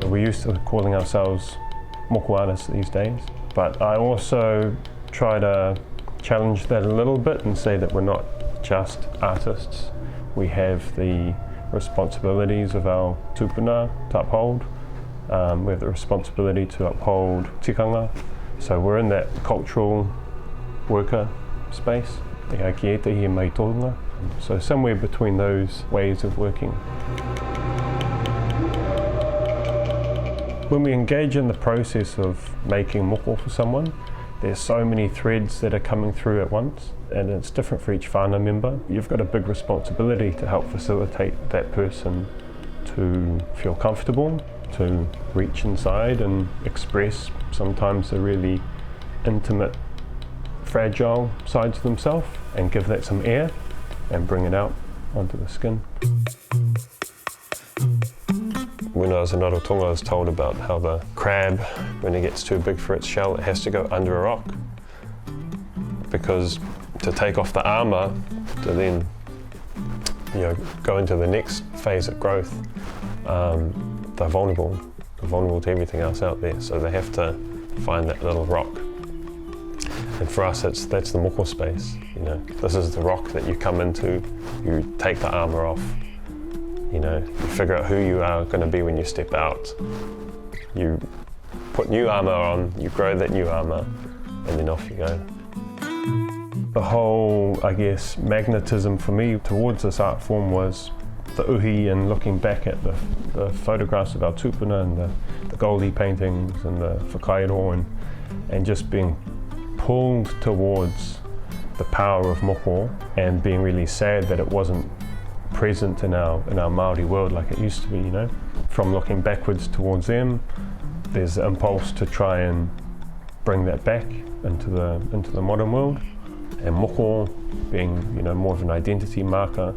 we're used to calling ourselves moko artists these days, but I also try to challenge that a little bit and say that we're not just artists. We have the responsibilities of our tupuna to uphold. We have the responsibility to uphold tikanga. So we're in that cultural worker space. So somewhere between those ways of working. When we engage in the process of making moko for someone, there's so many threads that are coming through at once, and it's different for each whānau member. You've got a big responsibility to help facilitate that person to feel comfortable, to reach inside and express sometimes the really intimate, fragile sides of themselves, and give that some air and bring it out onto the skin. When I was in Rarotonga, I was told about how the crab, when it gets too big for its shell, it has to go under a rock, because to take off the armour to then go into the next phase of growth, they're vulnerable to everything else out there, so they have to find that little rock. And for us, that's the moko space. This is the rock that you come into, you take the armour off, you figure out who you are going to be when you step out. You put new armour on, you grow that new armour, and then off you go. The whole, magnetism for me towards this art form was the uhi, and looking back at the photographs of our tupuna and the Goldie paintings and the whakairo, and just being pulled towards the power of moko, and being really sad that it wasn't present in our Māori world like it used to be. From looking backwards towards them, there's the impulse to try and bring that back into the modern world. And moko being more of an identity marker,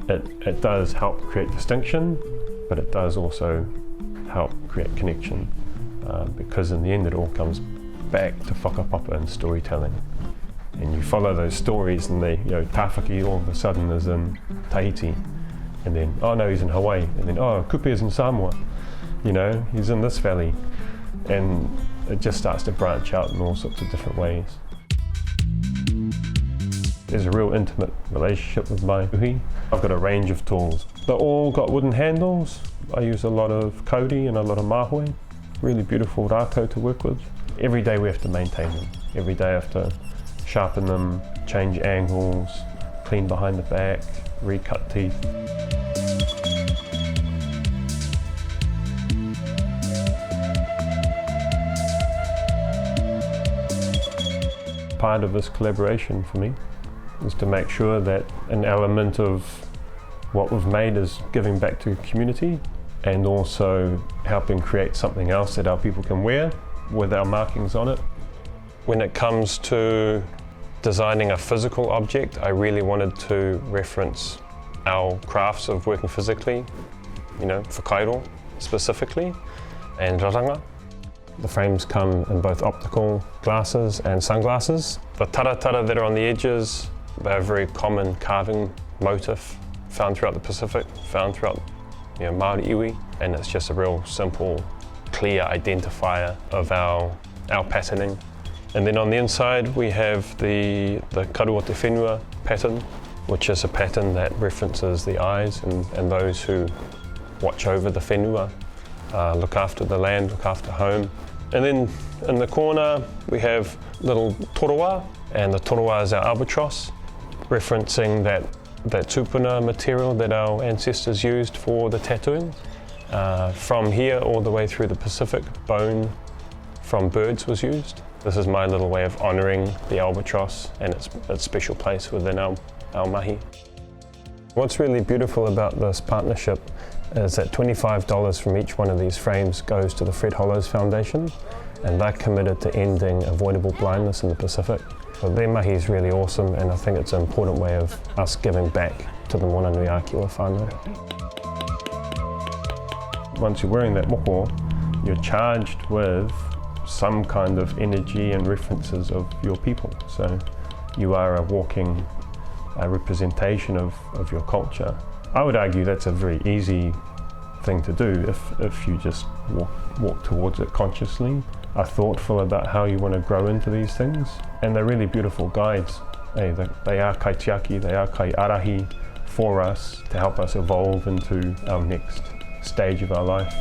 it does help create distinction, but it does also help create connection, because in the end it all comes back to whakapapa and storytelling. And you follow those stories, and Tāwhaki all of a sudden is in Tahiti, and then, oh no, he's in Hawaii, and then, oh, Kupe is in Samoa, he's in this valley, and it just starts to branch out in all sorts of different ways. There's a real intimate relationship with my uhi. I've got a range of tools. They're all got wooden handles. I use a lot of kauri and a lot of mahoe. Really beautiful rākau to work with. Every day we have to maintain them. Every day I have to sharpen them, change angles, clean behind the back, recut teeth. Part of this collaboration for me is to make sure that an element of what we've made is giving back to the community, and also helping create something else that our people can wear with our markings on it. When it comes to designing a physical object, I really wanted to reference our crafts of working physically, whakairo specifically, and raranga. The frames come in both optical glasses and sunglasses. The taratara that are on the edges, they're a very common carving motif found throughout the Pacific, found throughout Māori iwi, and it's just a real simple, clear identifier of our patterning. And then on the inside we have the karu o te whenua pattern, which is a pattern that references the eyes and those who watch over the whenua, look after the land, look after home. And then in the corner we have little toroa, and the toroa is our albatross, referencing that tupuna material that our ancestors used for the tattooing. From here all the way through the Pacific, bone from birds was used. This is my little way of honouring the albatross and its special place within our mahi. What's really beautiful about this partnership is that $25 from each one of these frames goes to the Fred Hollows Foundation, and they're committed to ending avoidable blindness in the Pacific. So their mahi is really awesome, and I think it's an important way of us giving back to the Moananui-a-Kiwa whānau. Once you're wearing that moko, you're charged with some kind of energy and references of your people. So you are a walking representation of your culture. I would argue that's a very easy thing to do if you just walk towards it consciously, are thoughtful about how you want to grow into these things. And they're really beautiful guides. Hey, they are kaitiaki, they are kaiarahi for us to help us evolve into our next stage of our life.